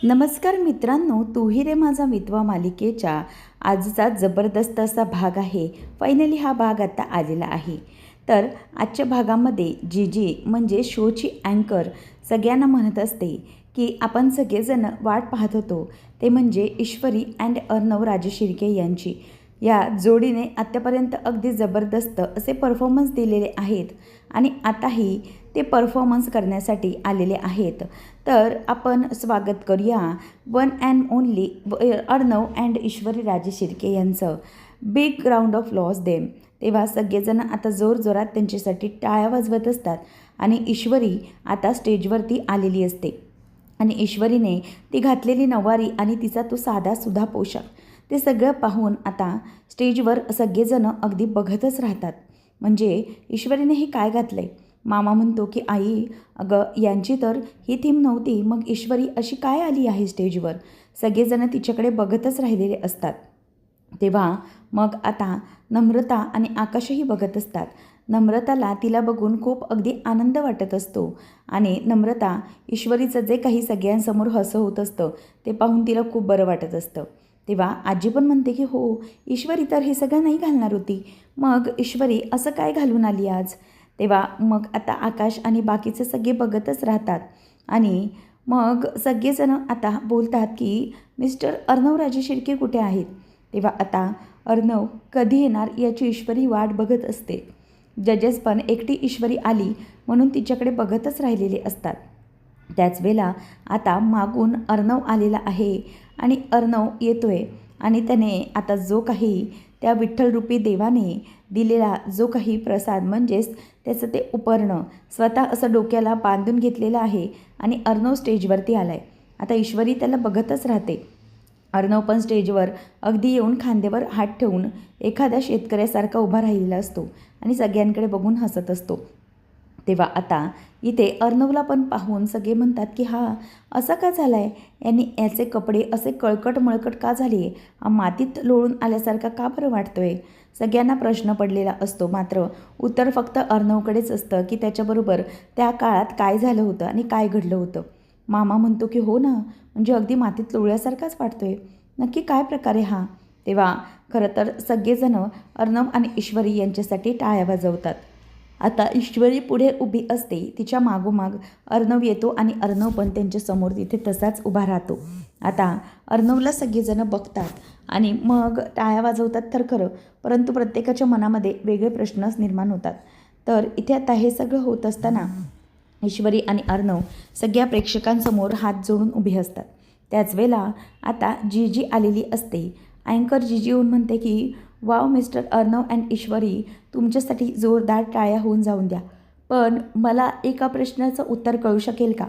नमस्कार मित्रांनो, तू ही रे माझा मितवा मालिकेच्या आजचा जबरदस्त असा भाग आहे. फायनली हा भाग आता आलेला आहे. तर आजच्या भागामध्ये जी म्हणजे शोची अँकर सगळ्यांना म्हणत असते की आपण सगळेजण वाट पाहत होतो, ते म्हणजे ईश्वरी अँड अर्णव राजशिर्के यांची. या जोडीने आत्तापर्यंत अगदी जबरदस्त असे परफॉर्मन्स दिलेले आहेत आणि आताही ते परफॉर्मन्स करण्यासाठी आलेले आहेत. तर आपण स्वागत करूया one and only Arnav and Ishwari Rajshirke यांचं. Big round of loss them. तेव्हा सगळेजण आता जोरजोरात त्यांच्यासाठी टाळ्या वाजवत असतात आणि ईश्वरी आता स्टेजवरती आलेली असते आणि ईश्वरीने ती घातलेली नऊवारी आणि तिचा तो साधासुधा पोशाख ते सगळं पाहून आता स्टेजवर सगळेजण अगदी बघतच राहतात. म्हणजे ईश्वरीने हे काय घातलं आहे. मामा म्हणतो की आई, अगं यांची तर ही थीम नव्हती, मग ईश्वरी अशी काय आली आहे स्टेजवर. सगळेजण तिच्याकडे बघतच राहिलेले असतात. तेव्हा मग आता नम्रता आणि आकाशही बघत असतात. नम्रताला तिला बघून खूप अगदी आनंद वाटत असतो आणि नम्रता ईश्वरीचं जे काही सगळ्यांसमोर हसं होत असतं ते पाहून तिला खूप बरं वाटत असतं. तेव्हा आजी पण म्हणते की हो, ईश्वरी तर हे सगळं नाही घालणार होती, मग ईश्वरी असं काय घालून आली आज. तेव्हा मग आता आकाश आणि बाकीचे सगळे बघतच राहतात आणि मग सगळेजण आता बोलतात की मिस्टर अर्णव राजशिर्के कुठे आहेत. तेव्हा आता अर्णव कधी येणार याची ईश्वरी वाट बघत असते. जजेस पण एकटी ईश्वरी आली म्हणून तिच्याकडे बघतच राहिलेले असतात. त्याच वेळेला आता मागून अर्णव आलेला आहे आणि अर्णव येतोय आणि त्याने आता जो काही त्या विठ्ठलरूपी देवाने दिलेला जो काही प्रसाद म्हणजेच त्याचं ते उपरणं स्वतः असं डोक्याला बांधून घेतलेलं आहे आणि अर्णव स्टेजवरती आला आहे. आता ईश्वरी त्याला बघतच राहते. अर्णव पण स्टेजवर अगदी येऊन खांद्यावर हात ठेवून एखाद्या शेतकऱ्यासारखा उभा राहिलेला असतो आणि सगळ्यांकडे बघून हसत असतो. तेव्हा आता इथे अर्णवला पण पाहून सगळे म्हणतात की हा असा का झाला आहे, यांनी याचे कपडे असे कळकट मळकट का झाले, मातीत लोळून आल्यासारखा का बरं वाटतोय. सगळ्यांना प्रश्न पडलेला असतो, मात्र उत्तर फक्त अर्णवकडेच असतं की त्याच्याबरोबर त्या काळात काय झालं होतं आणि काय घडलं होतं. मामा म्हणतो की हो ना, म्हणजे अगदी मातीत लोळल्यासारखाच वाटतोय, नक्की काय प्रकार आहे हा. तेव्हा खरं तर सगळेजणं अर्णव आणि ईश्वरी यांच्यासाठी टाळ्या वाजवतात. आता ईश्वरी पुढे उभी असते, तिच्या मागोमाग अर्णव येतो आणि अर्णव पण त्यांच्यासमोर तिथे तसाच उभा राहतो. आता अर्णवला सगळेजणं बघतात आणि मग टाळ्या वाजवतात तर खरं, परंतु प्रत्येकाच्या मनामध्ये वेगळे प्रश्नच निर्माण होतात. तर इथे आता हे सगळं होत असताना ईश्वरी आणि अर्णव सगळ्या प्रेक्षकांसमोर हात जोडून उभे असतात. त्याच वेळेला आता जी आलेली असते. अँकर जी येऊन म्हणते की वाव मिस्टर अर्णव अँड ईश्वरी, तुमच्यासाठी जोरदार टाळ्या होऊन जाऊन द्या. पण मला एका प्रश्नाचं उत्तर कळू शकेल का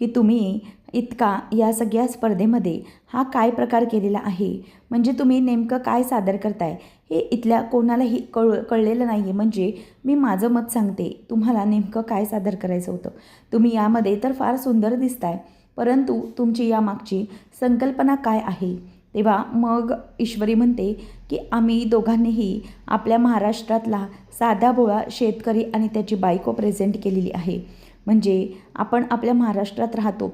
की तुम्ही इतका या सगळ्या स्पर्धेमध्ये हा काय प्रकार केलेला आहे. म्हणजे तुम्ही नेमकं काय सादर करताय हे इथल्या कोणालाही कळलेलं नाही आहे. म्हणजे मी माझं मत सांगते, तुम्हाला नेमकं काय सादर करायचं होतं. तुम्ही यामध्ये तर फार सुंदर दिसताय, परंतु तुमची यामागची संकल्पना काय आहे. तेव्हा मग ईश्वरी म्हणते की आम्ही दोघांनीही आपल्या महाराष्ट्रातला साधा भोळा शेतकरी आणि त्याची बायको प्रेझेंट केलेली आहे. म्हणजे आपण आपल्या महाराष्ट्रात राहतो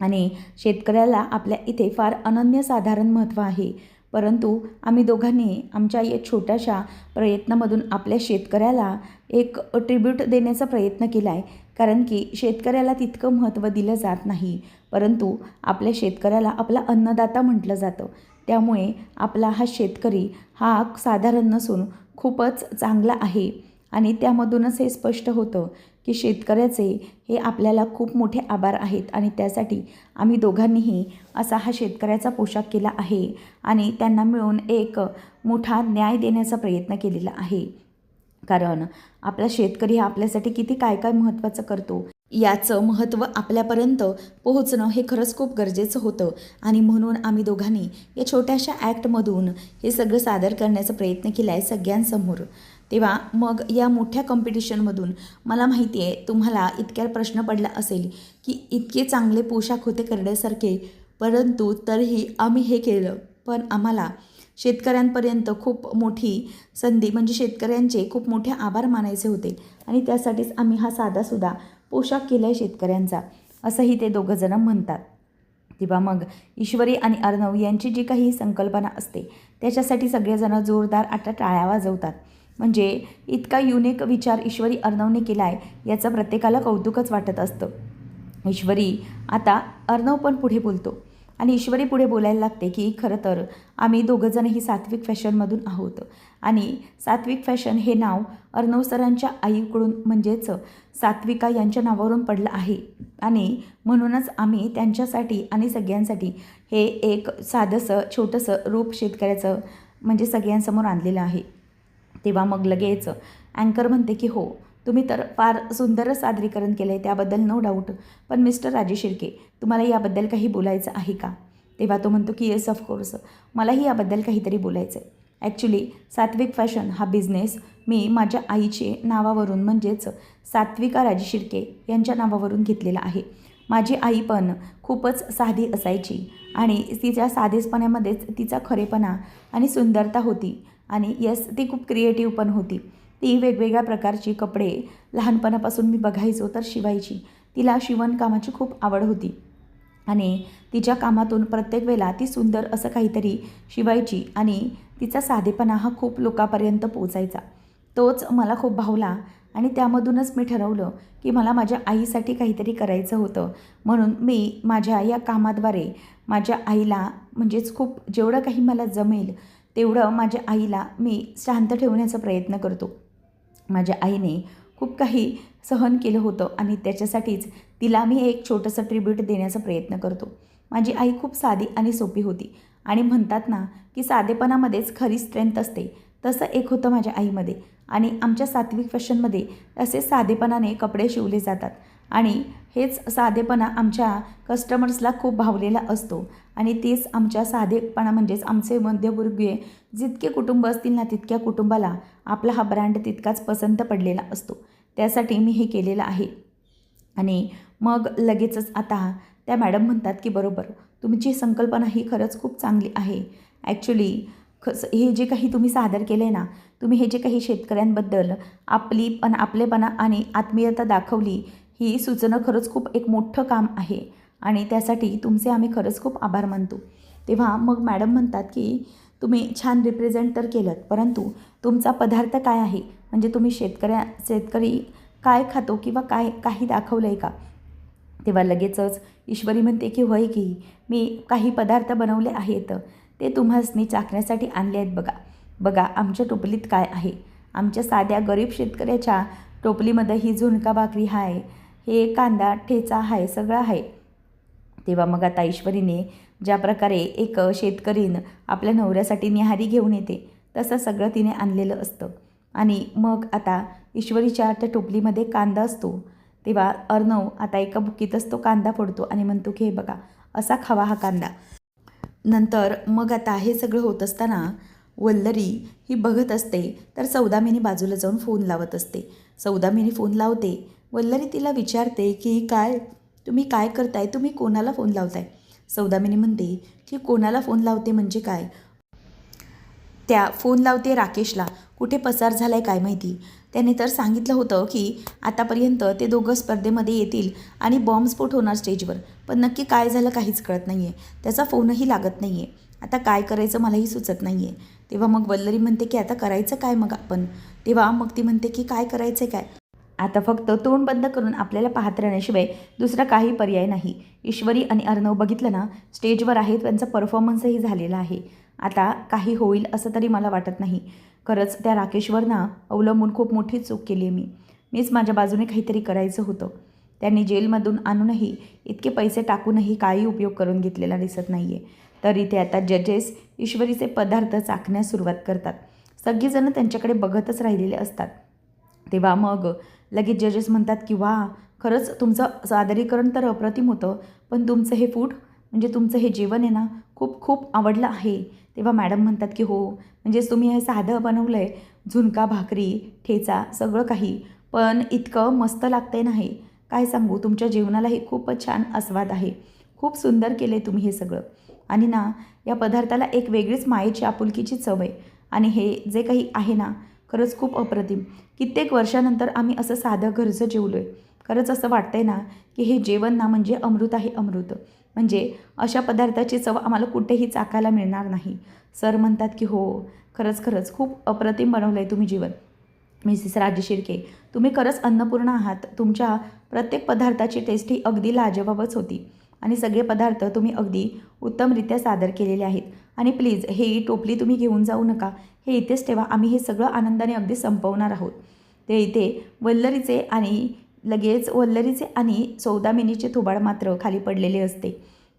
आणि शेतकऱ्याला आपल्या इथे फार अनन्यसाधारण महत्त्व आहे. परंतु आम्ही दोघांनी आमच्या या छोट्याशा प्रयत्नामधून आपल्या शेतकऱ्याला एक ट्रिब्यूट देण्याचा प्रयत्न केला आहे. कारण की शेतकऱ्याला तितकं महत्त्व दिलं जात नाही, परंतु आपल्या शेतकऱ्याला आपला अन्नदाता म्हटलं जातं. त्यामुळे आपला हा शेतकरी हा साधारण नसून खूपच चांगला आहे आणि त्यामधूनच हे स्पष्ट होतं की शेतकऱ्याचे हे आपल्याला खूप मोठे आभार आहेत आणि त्यासाठी आम्ही दोघांनीही असा हा शेतकऱ्याचा पोशाख केला आहे आणि त्यांना मिळून एक मोठा न्याय देण्याचा प्रयत्न केलेला आहे. कारण आपला शेतकरी हा आपल्यासाठी किती काय काय महत्त्वाचं करतो याचं महत्त्व आपल्यापर्यंत पोहोचणं हे खरंच खूप गरजेचं होतं आणि म्हणून आम्ही दोघांनी या छोट्याशा ॲक्टमधून हे सगळं सादर करण्याचा प्रयत्न केला आहे सगळ्यांसमोर. तेव्हा मग या मोठ्या कॉम्पिटिशनमधून मला माहिती आहे तुम्हाला इतक्या प्रश्न पडला असेल की इतके चांगले पोशाख होते करण्यासारखे, परंतु तरीही आम्ही हे केलं. पण आम्हाला शेतकऱ्यांपर्यंत खूप मोठी संधी म्हणजे शेतकऱ्यांचे खूप मोठे आभार मानायचे होते आणि त्यासाठीच आम्ही हा साधासुद्धा पोशाख केला आहे शेतकऱ्यांचा, असंही ते दोघंजणं म्हणतात. तेव्हा मग ईश्वरी आणि अर्णव यांची जी काही संकल्पना असते त्याच्यासाठी सगळेजण जोरदार आता टाळ्या वाजवतात. म्हणजे इतका युनिक विचार ईश्वरी अर्णवने केला आहे याचं प्रत्येकाला कौतुकच वाटत असतं. ईश्वरी आता अर्णव पण पुढे बोलतो आणि ईश्वरी पुढे बोलायला लागते की खरं तर आम्ही दोघंजणही सात्विक फॅशनमधून आहोत आणि सात्विक फॅशन हे नाव अर्णव सरांच्या आईकडून म्हणजेच सात्विका यांच्या नावावरून पडलं आहे आणि म्हणूनच आम्ही त्यांच्यासाठी आणि सगळ्यांसाठी हे एक साधंसं छोटंसं रूप शेतकऱ्याचं म्हणजे सगळ्यांसमोर आणलेलं आहे. तेव्हा मग लगेच अँकर म्हणते की हो, तुम्ही तर फार सुंदरच सादरीकरण केलं आहे, त्याबद्दल नो डाऊट. पण मिस्टर राजेश शिर्के, तुम्हाला याबद्दल काही बोलायचं आहे का? तेव्हा तो म्हणतो की येस ऑफकोर्स, मलाही याबद्दल काहीतरी बोलायचं आहे. ॲक्च्युली सात्विक फॅशन हा बिझनेस मी माझ्या आईचे नावावरून म्हणजेच सात्विका राजेश शिर्के यांच्या नावावरून घेतलेला आहे. माझी आई पण खूपच साधी असायची आणि तिच्या साधेपणामध्येच तिचा खरेपणा आणि सुंदरता होती आणि येस, ती खूप क्रिएटिव्ह पण होती. ती वेगवेगळ्या प्रकारची कपडे लहानपणापासून मी बघायचो तर शिवायची. तिला शिवणकामाची खूप आवड होती आणि तिच्या कामातून प्रत्येक वेळेला ती सुंदर असं काहीतरी शिवायची आणि तिचा साधेपणा हा खूप लोकांपर्यंत पोचायचा. तोच मला खूप भावला आणि त्यामधूनच मी ठरवलं की मला माझ्या आईसाठी काहीतरी करायचं होतं. म्हणून मी माझ्या या कामाद्वारे माझ्या आईला म्हणजेच खूप जेवढं काही मला जमेल तेवढं माझ्या आईला मी शांत ठेवण्याचा प्रयत्न करतो. माझ्या आईने खूप काही सहन केलं होतं आणि त्याच्यासाठीच तिला मी एक छोटंसं ट्रिब्यूट देण्याचा प्रयत्न करतो. माझी आई खूप साधी आणि सोपी होती आणि म्हणतात ना की साधेपणामध्येच खरी स्ट्रेंथ असते, तसं एक होतं माझ्या आईमध्ये. आणि आमच्या सात्विक फॅशनमध्ये असे साधेपणाने कपडे शिवले जातात आणि हेच साधेपणा आमच्या कस्टमर्सला खूप भावलेला असतो आणि तेच आमच्या साधेपणा म्हणजेच आमचे मध्यमवर्गीय जितके कुटुंब असतील ना तितक्या कुटुंबाला आपला हा ब्रँड तितकाच पसंत पडलेला असतो. त्यासाठी मी हे केलेलं आहे. आणि मग लगेचच आता त्या मॅडम म्हणतात की बरोबर, तुमची संकल्पना ही खरंच खूप चांगली आहे. ॲक्च्युली हे जे काही तुम्ही सादर केलं आहे ना, तुम्ही हे जे काही शेतकऱ्यांबद्दल आपलेपणा आणि आत्मीयता दाखवली, ही सुचणं खरंच खूप एक मोठं काम आहे आणि त्यासाठी तुमचे आम्ही खरंच खूप आभार मानतो. तेव्हा मग मॅडम म्हणतात की तुम्ही छान रिप्रेझेंट तर केलं, परंतु तुमचा पदार्थ काय आहे, म्हणजे तुम्ही शेतकरी काय खातो किंवा काही दाखवलं आहे का? तेव्हा लगेचच ईश्वरी म्हणते की होय की मी काही पदार्थ बनवले आहेत, ते तुम्हासनी चाखण्यासाठी आणले आहेत. बघा आमच्या टोपलीत काय आहे. आमच्या साध्या गरीब शेतकऱ्याच्या टोपलीमध्ये ही झुणका भाकरी आहे, हे कांदा ठेचा आहे, सगळं आहे. तेव्हा मग आता ईश्वरीने ज्या प्रकारे एक शेतकरीनं आपल्या नवऱ्यासाठी न्याहारी घेऊन येते तसं सगळं तिने आणलेलं असतं. आणि मग आता ईश्वरीच्या त्या टोपलीमध्ये कांदा असतो. तेव्हा अर्णव आता एका बुकीतच तो कांदा फोडतो आणि म्हणतो की हे बघा, असा खावा हा कांदा. नंतर मग आता हे सगळं होत असताना वल्लरी ही बघत असते तर सौदामिनी बाजूला जाऊन फोन लावत असते. सौदामिनी फोन लावते. वल्लरी तिला विचारते की काय तुम्ही काय करताय, तुम्ही कोणाला फोन लावताय? सौदामिनी म्हणते की कोणाला फोन लावते म्हणजे काय, त्या फोन लावते राकेशला. कुठे पसार झाला आहे काय माहिती. त्याने तर सांगितलं होतं की आतापर्यंत ते दोघं स्पर्धेमध्ये येतील आणि बॉम्बस्फोट होणार स्टेजवर, पण नक्की काय झालं काहीच कळत नाही आहे. त्याचा फोनही लागत नाही आहे. आता काय करायचं मलाही सुचत नाही आहे. तेव्हा मग वल्लरी म्हणते की आता करायचं काय मग आपण? तेव्हा मग ती म्हणते की काय करायचं काय, आता फक्त तोंड बंद करून आपल्याला पाहत राहण्याशिवाय दुसरा काही पर्याय नाही. ईश्वरी आणि अर्णव बघितलं ना स्टेजवर आहेत, त्यांचा परफॉर्मन्सही झालेला आहे. आता काही होईल असं तरी मला वाटत नाही. खरंच त्या राकेशवर ना अवलंबून खूप मोठी चूक केली आहे मीच माझ्या बाजूने काहीतरी करायचं होतं. त्यांनी जेलमधून आणूनही इतके पैसे टाकूनही काही उपयोग करून घेतलेला दिसत नाही आहे. तर इथे आता जजेस ईश्वरीचे पदार्थ चाखण्यास सुरुवात करतात. सगळेजण त्यांच्याकडे बघतच राहिलेले असतात. तेव्हा मग लगेच जजेस म्हणतात की वा, खरंच तुमचं सादरीकरण तर अप्रतिम होतं, पण तुमचं हे फूड म्हणजे तुमचं हे जेवण आहे ना खूप खूप आवडलं आहे. तेव्हा मॅडम म्हणतात की हो, म्हणजेच तुम्ही हे साधं बनवलं आहे, झुणका भाकरी ठेचा सगळं काही, पण इतकं मस्त लागतं आहे ना हे, काय सांगू. तुमच्या जेवणालाही खूपच छान आस्वाद आहे. खूप सुंदर केलं आहे तुम्ही हे सगळं. आणि ना या पदार्थाला एक वेगळीच मायेची आपुलकीची चव आहे आणि हे जे काही आहे ना खरंच खूप अप्रतिम. कित्येक वर्षानंतर आम्ही असं साधं घरचं जेवलो आहे. खरंच असं वाटतंय ना की हे जेवण ना म्हणजे अमृत आहे, अमृत. म्हणजे अशा पदार्थाची चव आम्हाला कुठेही चाकायला मिळणार नाही. सर म्हणतात की हो, खरंच खूप अप्रतिम बनवलं आहे तुम्ही जेवण. मिसेस राजे शिर्के, तुम्ही खरंच अन्नपूर्णा आहात. तुमच्या प्रत्येक पदार्थाची टेस्ट ही अगदी लाजवाबच होती आणि सगळे पदार्थ तुम्ही अगदी उत्तमरित्या सादर केलेले आहेत. आणि प्लीज ही टोपली तुम्ही घेऊन जाऊ नका, हे इथेच ठेवा. आम्ही हे सगळं आनंदाने अगदी संपवणार आहोत. ते इथे वल्लरीचे आणि सौदामिनीचे थोबाड मात्र खाली पडलेले असते.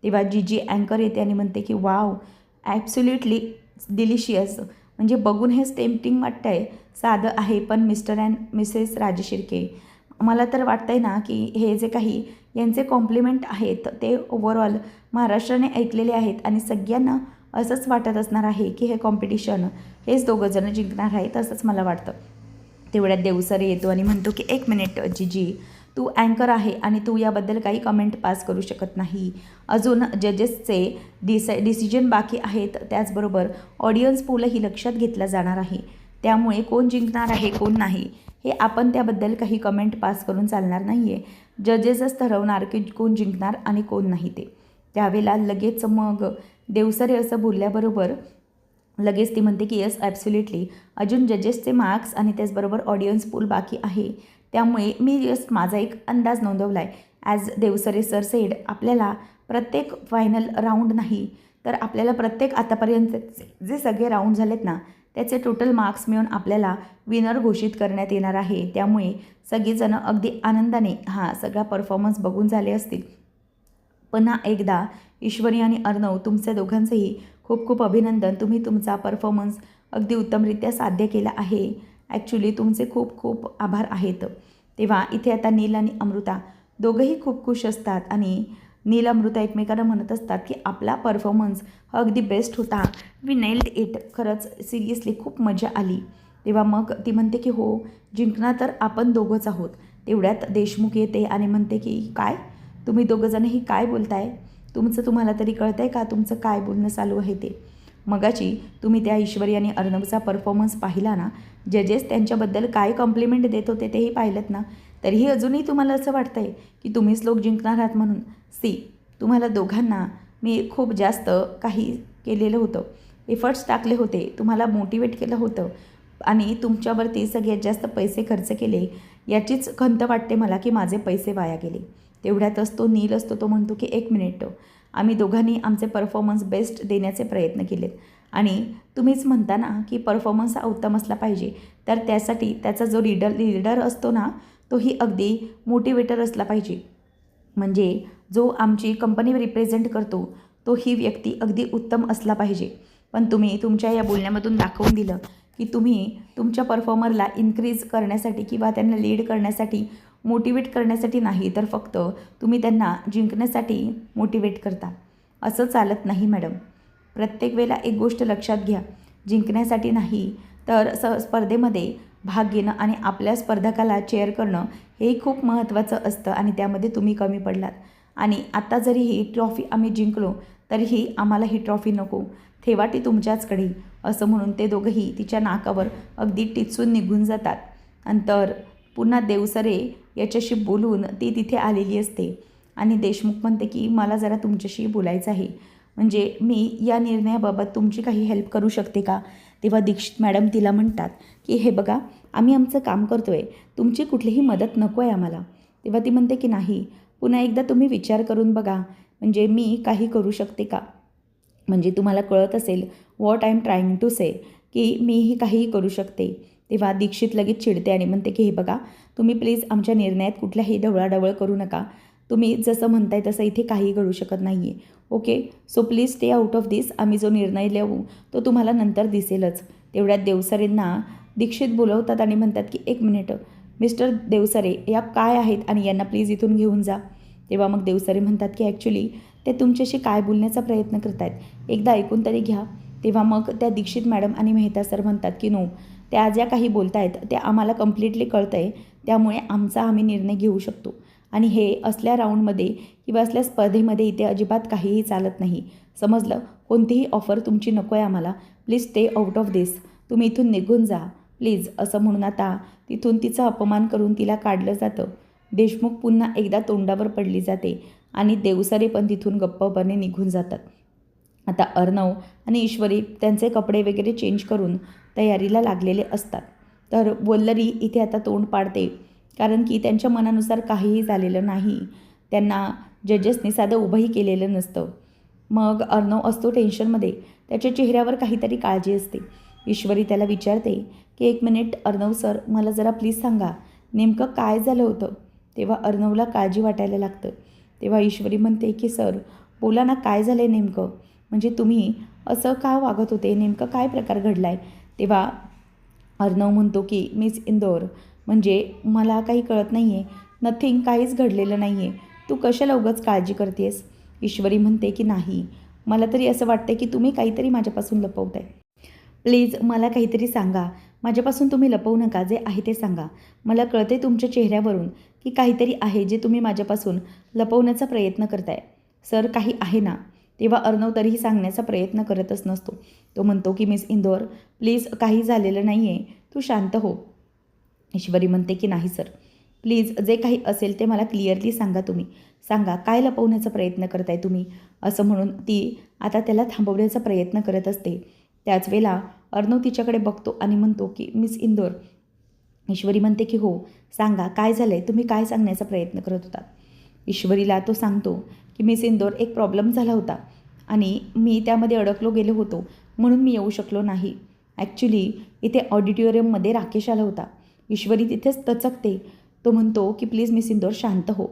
तेव्हा जीजी अँकर येते आणि म्हणते की वाव, ॲब्सोल्युटली डिलिशियस. म्हणजे बघून हे टेम्प्टिंग वाटतं आहे. साधं आहे पण मिस्टर अँड मिसेस राजे शिर्के, मला तर वाटतं आहे ना की हे जे काही यांचे कॉम्प्लिमेंट आहेत ते ओव्हरऑल महाराष्ट्राने ऐकलेले आहेत आणि सगळ्यांना असंच वाटत असणार आहे की हे कॉम्पिटिशन हेच दोघंजणं जिंकणार आहेत, असंच मला वाटतं. तेवढ्यात देवसर येतो आणि म्हणतो की 1 मिनिट जीजी, तू अँकर आहे आणि तू याबद्दल काही कमेंट पास करू शकत नाही. अजून जजेसचे डिसिजन बाकी आहेत. त्याचबरोबर ऑडियन्स पोलही लक्षात घेतला जाणार आहे. त्यामुळे कोण जिंकणार आहे कोण नाही हे आपण त्याबद्दल काही कमेंट पास करून चालणार नाही आहे. जजेसच ठरवणार की कोण जिंकणार आणि कोण नाही ते. त्यावेळेला लगेच मग देवसरे असं बोलल्याबरोबर लगेच ती म्हणते की येस ॲब्सोल्युटली, अजून जजेसचे मार्क्स आणि त्याचबरोबर ऑडियन्स पोल बाकी आहे. त्यामुळे मी जस्ट माझा एक अंदाज नोंदवला आहे. ॲज देवसरे सर सेड, आपल्याला प्रत्येक फायनल राऊंड नाही तर आपल्याला प्रत्येक आतापर्यंत जे सगळे राऊंड झालेत ना त्याचे टोटल मार्क्स मिळून आपल्याला विनर घोषित करण्यात येणार आहे. त्यामुळे सगळेजणं अगदी आनंदाने हा सगळा परफॉर्मन्स बघून झाले असतील. पुन्हा एकदा ईश्वरी आणि अर्णव, तुमच्या दोघांचंही खूप अभिनंदन. तुम्ही तुमचा परफॉर्मन्स अगदी उत्तमरित्या साध्य केला आहे. ॲक्च्युली तुमचे खूप आभार आहेत. तेव्हा इथे आता नील आणि अमृता दोघंही खूप खुश असतात आणि नील अमृता एकमेकांना म्हणत असतात की आपला परफॉर्मन्स हा अगदी बेस्ट होता. We nailed it. खरंच सिरियसली खूप मजा आली. तेव्हा मग ती म्हणते की हो, जिंकणार तर आपण दोघंच आहोत. तेवढ्यात देशमुख येते आणि म्हणते की काय, तुम्ही दोघंजणही काय बोलताय? तुम्हाला तरी कळतं आहे का तुमचं काय बोलणं चालू आहे ते? मगाची तुम्ही त्या ईश्वरी आणि अर्णवचा परफॉर्मन्स पाहिला ना, जजेस त्यांच्याबद्दल काय कॉम्प्लिमेंट देत होते तेही पाहिलं ना, तरीही अजूनही तुम्हाला असं वाटतं आहे की तुम्हीच लोक जिंकणार आहात म्हणून? तुम्हाला दोघांना मी खूप जास्त काही केलेलं होतं, एफर्ट्स टाकले होते, तुम्हाला मोटिवेट केलं होतं आणि तुमच्यावरती सगळ्यात जास्त पैसे खर्च केले. याचीच खंत वाटते मला की माझे पैसे वाया गेले. तेवढ्यातच तो नील असतो, तो म्हणतो की 1 मिनिट, आम्ही दोघांनी आमचे परफॉर्मन्स बेस्ट देण्याचे प्रयत्न केलेत आणि तुम्हीच म्हणता ना की परफॉर्मन्स हा उत्तम असला पाहिजे, तर त्यासाठी त्याचा जो लीडर असतो ना तोही अगदी मोटिवेटर असला पाहिजे. म्हणजे जो आमची कंपनी रिप्रेझेंट करतो तो ही व्यक्ती अगदी उत्तम असला पाहिजे. पण तुम्ही तुमच्या या बोलण्यामधून दाखवून दिलं की तुम्ही तुमच्या परफॉर्मरला इन्क्रीज करण्यासाठी किंवा त्यांना लीड करण्यासाठी, मोटिवेट करण्यासाठी नाही, तर फक्त तुम्ही त्यांना जिंकण्यासाठी मोटिवेट करता. असं चालत नाही मॅडम. प्रत्येक वेळेला एक गोष्ट लक्षात घ्या, जिंकण्यासाठी नाही तर स्पर्धेमध्ये भाग घेणं आणि आपल्या स्पर्धकाला चेअर करणं हे खूप महत्त्वाचं असतं आणि त्यामध्ये तुम्ही कमी पडलात. आणि आता जरी ही ट्रॉफी आम्ही जिंकलो तरीही आम्हाला ही ट्रॉफी नको, ठेवा ती तुमच्याचकडे, असं म्हणून ते दोघंही तिच्या नाकावर अगदी टिचून निघून जातात. नंतर पुन्हा देवसरे याच्याशी बोलून ती तिथे आलेली असते आणि देशमुख म्हणते की मला जरा तुमच्याशी बोलायचं आहे, म्हणजे मी या निर्णयाबाबत तुमची काही हेल्प करू शकते का? तेव्हा दीक्षित मॅडम तिला म्हणतात की हे बघा, आम्ही आमचं काम करतो आहे, तुमची कुठलीही मदत नको आहे आम्हाला. तेव्हा ती म्हणते की नाही, पुन्हा एकदा तुम्ही विचार करून बघा, म्हणजे मी काही करू शकते का? म्हणजे तुम्हाला कळत असेल what I am trying to say, की मीही काहीही करू शकते. तेव्हा दीक्षित लगेच चिडते आणि म्हणते की हे बघा, तुम्ही प्लीज आमच्या निर्णयात कुठल्याही ढवळाढवळ करू नका. तुम्ही जसं म्हणताय तसं इथे काहीही घडू शकत नाही आहे. Okay, so please stay out of this. आम्ही जो निर्णय लिहू तो तुम्हाला नंतर दिसेलच. तेवढ्यात देवसरेंना दीक्षित बोलवतात आणि म्हणतात की 1 मिनिट मिस्टर देवसरे, या काय आहेत आणि यांना प्लीज इथून घेऊन जा. तेव्हा मग देवसरे म्हणतात की ॲक्च्युली ते तुमच्याशी काय बोलण्याचा प्रयत्न करत आहेत, एकदा ऐकून तरी घ्या. तेव्हा मग त्या दीक्षित मॅडम आणि मेहता सर म्हणतात की नो, त्या ज्या काही बोलत आहेत ते आम्हाला कम्प्लिटली कळतं आहे, त्यामुळे आम्ही निर्णय घेऊ शकतो आणि हे असल्या राऊंडमध्ये किंवा असल्या स्पर्धेमध्ये इथे अजिबात काहीही चालत नाही, समजलं? कोणतीही ऑफर तुमची नको आहे आम्हाला. प्लीज स्टे आउट ऑफ दिस. तुम्ही इथून निघून जा प्लीज, असं म्हणून आता तिथून तिचा अपमान करून तिला काढलं जातं. देशमुख पुन्हा एकदा तोंडावर पडली जाते आणि देवसरे पण तिथून गप्पपणे निघून जातात. आता अर्णव आणि ईश्वरी त्यांचे कपडे वगैरे चेंज करून तयारीला लागलेले असतात. तर वल्लरी इथे आता तोंड पाडते, कारण की त्यांच्या मनानुसार काहीही झालेलं नाही. त्यांना जजेसने साधं उभंही केलेलं नसतं. मग अर्णव असतो टेन्शनमध्ये. त्याच्या चेहऱ्यावर काहीतरी काळजी असते. ईश्वरी त्याला विचारते की 1 मिनिट अर्णव सर, मला जरा प्लीज सांगा नेमकं काय झालं होतं. तेव्हा अर्णवला काळजी वाटायला लागतं. तेव्हा ईश्वरी म्हणते की सर बोला ना, काय झालं आहे नेमकं, म्हणजे तुम्ही असं का वागत होते, नेमकं काय प्रकार घडला आहे. तेव्हा अर्णव म्हणतो की मिस इंदोर, म्हणजे मला काही कळत नाही आहे, नथिंग, काहीच घडलेलं नाही आहे, तू कशाला उगाच काळजी करतेस. ईश्वरी म्हणते की नाही, मला तरी असं वाटतं की तुम्ही काहीतरी माझ्यापासून लपवताय. प्लीज मला काहीतरी सांगा, माझ्यापासून तुम्ही लपवू नका, जे आहे ते सांगा. मला कळते तुमच्या चेहऱ्यावरून की काहीतरी आहे जे तुम्ही माझ्यापासून लपवण्याचा प्रयत्न करताय. सर काही आहे ना. तेव्हा अर्णव तरीही सांगण्याचा प्रयत्न करतच नसतो. तो म्हणतो की मिस इंदोर प्लीज, काही झालेलं नाही आहे, तू शांत हो. ईश्वरी म्हणते की नाही सर, प्लीज जे काही असेल ते मला क्लिअरली सांगा. तुम्ही सांगा, काय लपवण्याचा प्रयत्न करताय तुम्ही. असं म्हणून ती आता त्याला थांबवण्याचा प्रयत्न करत असते. त्याच वेळेला अर्णव तिच्याकडे बघतो आणि म्हणतो की मिस इंदोर. ईश्वरी म्हणते की हो सांगा, काय झालं आहे, तुम्ही काय सांगण्याचा प्रयत्न करत होता. ईश्वरीला तो सांगतो की मिस इंदोर, एक प्रॉब्लेम झाला होता आणि मी त्यामध्ये अडकलो गेलो होतो, म्हणून मी येऊ शकलो नाही. ॲक्च्युली इथे ऑडिटोरियममध्ये राकेश आला होता. ईश्वरी तिथेच दचकते. तो म्हणतो की प्लीज मिस इंदोर शांत हो.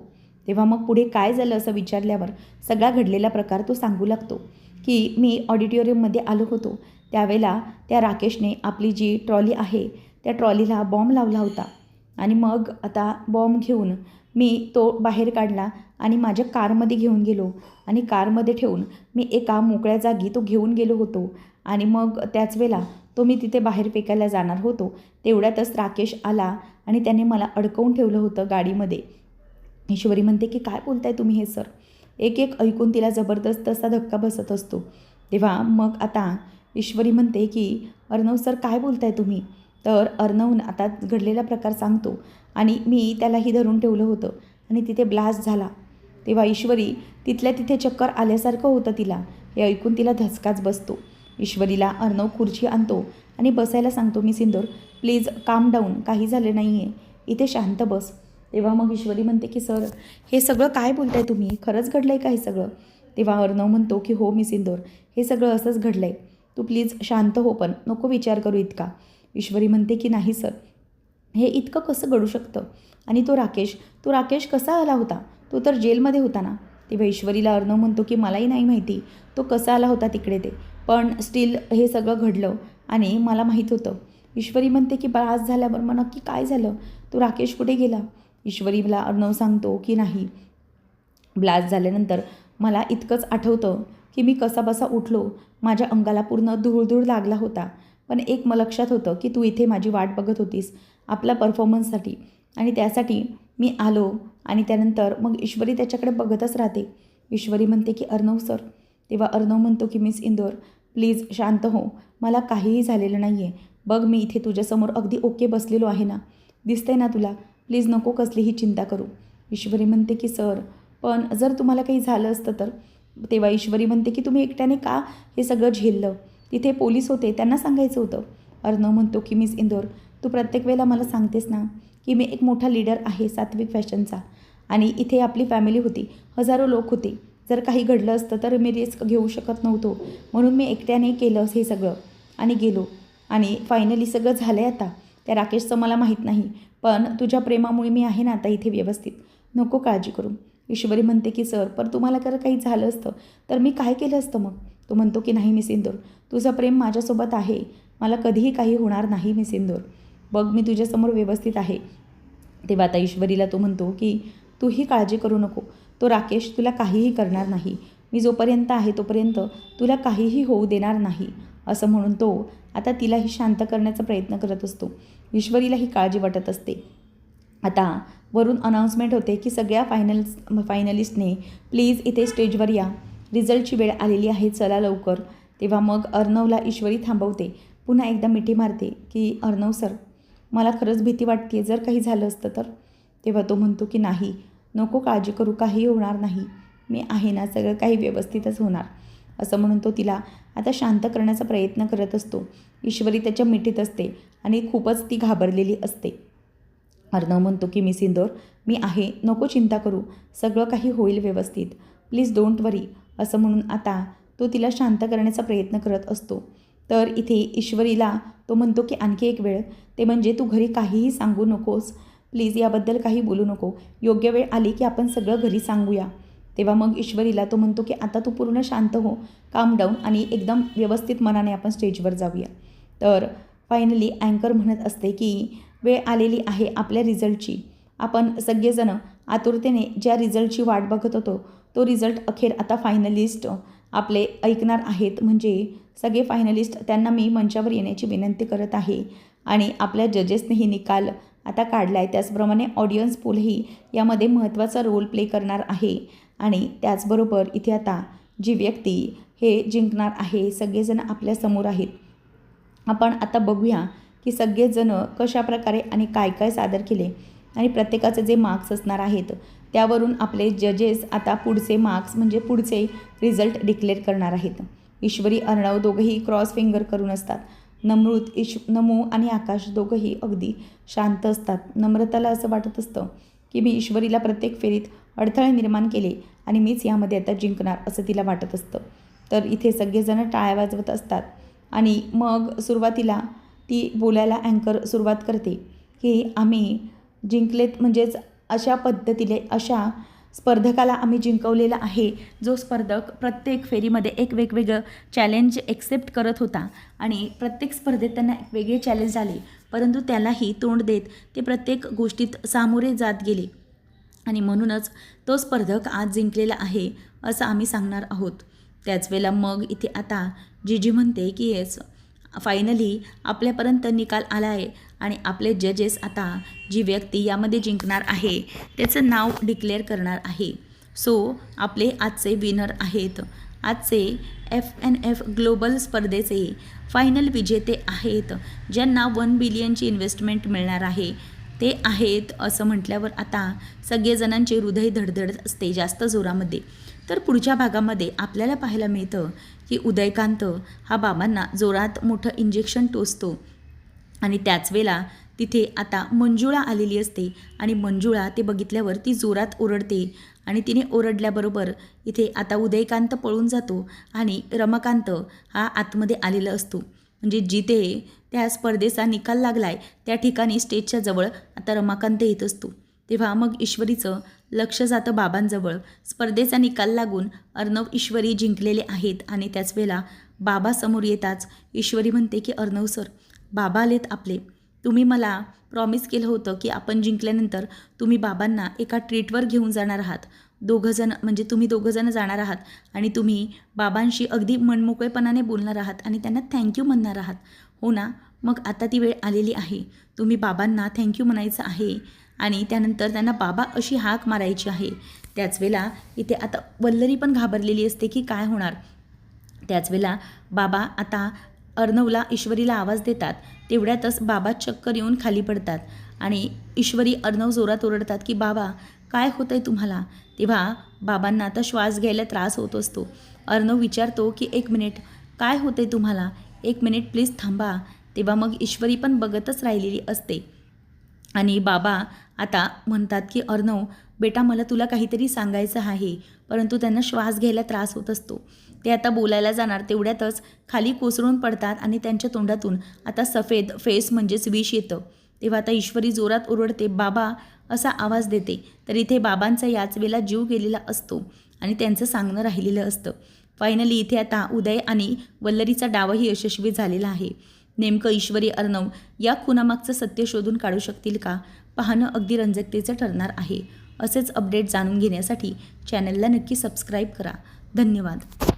तेव्हा मग पुढे काय झालं असं विचारल्यावर सगळा घडलेला प्रकार तो सांगू लागतो की मी ऑडिटोरियममध्ये आलो होतो, त्यावेळेला त्या राकेशने आपली जी ट्रॉली आहे त्या ट्रॉलीला बॉम्ब लावला होता आणि मग आता बॉम्ब घेऊन मी तो बाहेर काढला आणि माझ्या कारमध्ये घेऊन गेलो आणि कारमध्ये ठेवून मी एका मोकळ्या जागी तो घेऊन गेलो होतो आणि मग त्याच वेळेला तो मी तिथे बाहेर फेकायला जाणार होतो, तेवढ्यातच राकेश आला आणि त्याने मला अडकवून ठेवलं होतं गाडीमध्ये. ईश्वरी म्हणते की काय बोलताय तुम्ही हे सर. एक एक ऐकून तिला जबरदस्त असा धक्का बसत असतो. तेव्हा मग आता ईश्वरी म्हणते की अर्णव सर काय बोलताय तुम्ही. तर अर्णव आता घडलेला प्रकार सांगतो आणि मी त्यालाही धरून ठेवलं होतं आणि तिथे ब्लास्ट झाला. तेव्हा ईश्वरी तिथल्या तिथे चक्कर आल्यासारखं होतं तिला. हे ऐकून तिला धसकाच बसतो. ईश्वरीला अर्णव खुर्ची आणतो आणि बसायला सांगतो. मिस इंदोर प्लीज काम डाऊन, काही झालं नाही आहे, इथे शांत बस. तेव्हा मग ईश्वरी म्हणते की सर हे सगळं काय बोलताय तुम्ही, खरंच घडलं आहे का हे सगळं. तेव्हा अर्णव म्हणतो की हो मिस इंदोर, हे सगळं असंच घडलं आहे, तू प्लीज शांत हो, पण नको विचार करू इतका. ईश्वरी म्हणते की नाही सर, हे इतकं कसं घडू शकतं. आणि तो राकेश कसा आला होता, तो तर जेलमध्ये होता ना. तेव्हा ईश्वरीला अर्णव म्हणतो की मलाही नाही माहिती तो कसा आला होता तिकडे ते, पण स्टील हे सगळं घडलं आणि मला माहीत होतं. ईश्वरी म्हणते की ब्लास्ट झाल्यावर मग नक्की काय झालं, तो राकेश कुठे गेला. ईश्वरीला अर्णव सांगतो की नाही, ब्लास्ट झाल्यानंतर मला इतकंच आठवतं की मी कसाबसा उठलो, माझ्या अंगाला पूर्ण धूळ लागला होता, पण एक मग लक्षात होतं की तू इथे माझी वाट बघत होतीस आपला परफॉर्मन्ससाठी आणि त्यासाठी मी आलो. आणि त्यानंतर मग ईश्वरी त्याच्याकडे बघतच राहते. ईश्वरी म्हणते की अर्णव सर. तेव्हा अर्णव म्हणतो की मिस इंदोर प्लीज शांत हो, मला काहीही झालेलं नाही आहे, बघ मी इथे तुझ्यासमोर अगदी ओके बसलेलो आहे ना, दिसतंय ना तुला, प्लीज नको कसलीही चिंता करू. ईश्वरी म्हणते की सर पण जर तुम्हाला काही झालं असतं तर. तेव्हा ईश्वरी म्हणते की तुम्ही एकट्याने का हे सगळं झेललं, तिथे पोलीस होते, त्यांना सांगायचं होतं. अर्णव म्हणतो की मिस इंदोर तू प्रत्येक वेळेला मला सांगतेस ना की मी एक मोठा लीडर आहे सात्विक फॅशनचा आणि इथे आपली फॅमिली होती, हजारो लोक होते, जर काही घडलं असतं तर मी रिस्क घेऊ शकत नव्हतो, म्हणून मी एकट्याने केलं हे सगळं आणि गेलो आणि फायनली सगळं झालं आहे. आता त्या राकेशचं मला माहीत नाही, पण तुझ्या प्रेमामुळे मी आहे ना आता इथे व्यवस्थित, नको काळजी करू. ईश्वरी म्हणते की सर पण तुम्हाला जर काही झालं असतं तर मी काय केलं असतं मग. तो म्हणतो की नाही मिस इंदोर, तुझं प्रेम माझ्यासोबत आहे, मला कधीही काही होणार नाही मिस इंदोर, बघ मी तुझ्यासमोर व्यवस्थित आहे. तेव्हा आता ईश्वरीला तो म्हणतो की तूही काळजी करू नको, तो राकेश तुला काहीही करणार नाही, मी जोपर्यंत आहे तोपर्यंत तुला काहीही होऊ देणार नाही. असं म्हणून तो आता तिलाही शांत करण्याचा प्रयत्न करत असतो. ईश्वरीलाही काळजी वाटत असते. आता वरून अनाऊन्समेंट होते की सगळ्या फायनलिस्टने प्लीज इथे स्टेजवर या, रिझल्टची वेळ आलेली आहे, चला लवकर. तेव्हा मग अर्णवला ईश्वरी थांबवते, पुन्हा एकदा मिठी मारते की अर्णव सर मला खरंच भीती वाटते, जर काही झालं असतं तर. तेव्हा तो म्हणतो की नाही नको काळजी करू, काही होणार नाही, मी आहे ना, सगळं काही व्यवस्थितच होणार, असं म्हणून तो तिला आता शांत करण्याचा प्रयत्न करत असतो. ईश्वरी त्याच्या मिठीत असते आणि खूपच ती घाबरलेली असते. अर्णव म्हणतो की मिस इंदोर, मी आहे, नको चिंता करू, सगळं काही होईल व्यवस्थित, प्लीज डोंट वरी, असं म्हणून आता तो तिला शांत करण्याचा प्रयत्न करत असतो. तर इथे ईश्वरीला तो म्हणतो की आणखी एक वेळ, ते म्हणजे तू घरी काहीही सांगू नकोस, प्लीज याबद्दल काही बोलू नको, योग्य वेळ आली की आपण सगळं घरी सांगूया. तेव्हा मग ईश्वरीला तो म्हणतो की आता तू पूर्ण शांत हो, काम डाऊन, आणि एकदम व्यवस्थित मनाने आपण स्टेजवर जाऊया. तर फायनली अँकर म्हणत असते की वेळ आलेली आहे आपल्या रिझल्टची, आपण सगळेजणं आतुरतेने ज्या रिझल्टची वाट बघत होतो तो रिझल्ट अखेर आता फायनलिस्ट आपले ऐकणार आहेत. म्हणजे सगळे फायनलिस्ट, त्यांना मी मंचावर येण्याची विनंती करत आहे आणि आपल्या जजेसनेही निकाल आता काढला आहे. त्याचप्रमाणे ऑडियन्स पोलही यामध्ये महत्त्वाचा रोल प्ले करणार आहे. आणि त्याचबरोबर इथे आता जी व्यक्ती हे जिंकणार आहे, सगळेजण आपल्यासमोर आहेत. आपण आता बघूया की सगळेजणं कशाप्रकारे आणि काय काय सादर केले आणि प्रत्येकाचे जे मार्क्स असणार आहेत त्यावरून आपले जजेस आता पुढचे मार्क्स म्हणजे पुढचे रिझल्ट डिक्लेअर करणार आहेत. ईश्वरी, अर्णव दोघंही क्रॉस फिंगर करून असतात. नमू आणि आकाश दोघंही अगदी शांत असतात. नम्रताला असं वाटत असतं की मी ईश्वरीला प्रत्येक फेरीत अडथळे निर्माण केले आणि मीच यामध्ये आता जिंकणार, असं तिला वाटत असतं. तर इथे सगळेजण टाळ्या वाजवत असतात आणि मग सुरुवातीला ती बोलायला अँकर सुरुवात करते की आम्ही जिंकलेत, म्हणजेच अशा पद्धतीने अशा स्पर्धकाला आम्ही जिंकवलेला आहे जो स्पर्धक प्रत्येक फेरीमध्ये एक वेगवेगळं चॅलेंज एक्सेप्ट करत होता आणि प्रत्येक स्पर्धेत त्यांना एक वेगळे चॅलेंज आले, परंतु त्यालाही तोंड देत ते प्रत्येक गोष्टीत सामोरे जात गेले आणि म्हणूनच तो स्पर्धक आज जिंकलेला आहे असं आम्ही सांगणार आहोत. त्याच वेळेला मग इथे आता जीजी म्हणते की येस, फायनली आपल्यापर्यंत निकाल आला आहे आणि आपले जजेस आता जी व्यक्ती यामध्ये जिंकणार आहे त्याचं नाव डिक्लेअर करणार आहे. सो आपले आजचे विनर आहेत, आजचे FNF ग्लोबल स्पर्धेचे फायनल विजेते आहेत, ज्यांना 1 बिलियनची इन्व्हेस्टमेंट मिळणार आहे, ते आहेत असं म्हटल्यावर आता सगळेजणांचे हृदय धडधडत असते जास्त जोरामध्ये. तर पुढच्या भागामध्ये आपल्याला पाहायला मिळतं की उदयकांत हा बाबांना जोरात मोठं इंजेक्शन टोचतो आणि त्याच वेळेला तिथे आता मंजुळा आलेली असते आणि मंजुळा ते बघितल्यावर ती जोरात ओरडते आणि तिने ओरडल्याबरोबर इथे आता उदयकांत पळून जातो आणि रमाकांत हा आतमध्ये आलेला असतो. म्हणजे जिथे त्या स्पर्धेचा निकाल लागला आहे त्या ठिकाणी स्टेजच्या जवळ आता रमाकांत येत असतो. तेव्हा मग ईश्वरीचं लक्ष जातं बाबांजवळ. स्पर्धेचा निकाल लागून अर्णव ईश्वरी जिंकलेले आहेत आणि त्याच वेळेला बाबा समोर येताच ईश्वरी म्हणते की अर्णव सर, बाबा आलेत आपले, तुम्ही मला प्रॉमिस केलं होतं की आपण जिंकल्यानंतर तुम्ही बाबांना एका ट्रीटवर घेऊन जाणार आहात, तुम्ही दोघंजणं जाणार आहात आणि तुम्ही बाबांशी अगदी मनमोकळेपणाने बोलणार आहात आणि त्यांना थँक्यू म्हणणार आहात, हो ना? मग आता ती वेळ आलेली आहे, तुम्ही बाबांना थँक्यू म्हणायचं आहे आणि त्यानंतर त्यांना बाबा अशी हाक मारायची आहे. त्याच वेळेला इथे आता वल्लरी पण घाबरलेली असते की काय होणार. त्याच वेळेला बाबा आता अर्णवला ईश्वरीला आवाज देतात. तेवढ्यातच बाबा चक्कर येऊन खाली पडतात आणि ईश्वरी अर्णव जोरात ओरडतात की बाबा काय होतंय तुम्हाला. तेव्हा बाबांना आता श्वास घ्यायला त्रास होत असतो. अर्णव विचारतो की 1 मिनिट, काय होतंय तुम्हाला, 1 मिनिट प्लीज थांबा. तेव्हा मग ईश्वरी पण बघतच राहिलेली असते आणि बाबा आता म्हणतात की अर्णव बेटा, मला तुला काहीतरी सांगायचं आहे, परंतु त्यांना श्वास घ्यायला त्रास होत असतो. ते आता बोलायला जाणार तेवढ्यातच खाली कोसळून पडतात आणि त्यांच्या तोंडातून आता सफेद फेस म्हणजेच विष येतं. तेव्हा आता ईश्वरी जोरात ओरडते, बाबा असा आवाज देते. तर इथे बाबांचा याच वेळेला जीव गेलेला असतो आणि त्यांचं सांगणं राहिलेलं असतं. फायनली इथे आता उदय आणि वल्लरीचा डावही यशस्वी झालेला आहे. नेमकं ईश्वरी अर्णव या खुनामागचं सत्य शोधून काढू शकतील का, पाहणं अगदी रंजकतेचं ठरणार आहे. असेच अपडेट जाणून घेण्यासाठी चॅनलला नक्की सबस्क्राईब करा. धन्यवाद.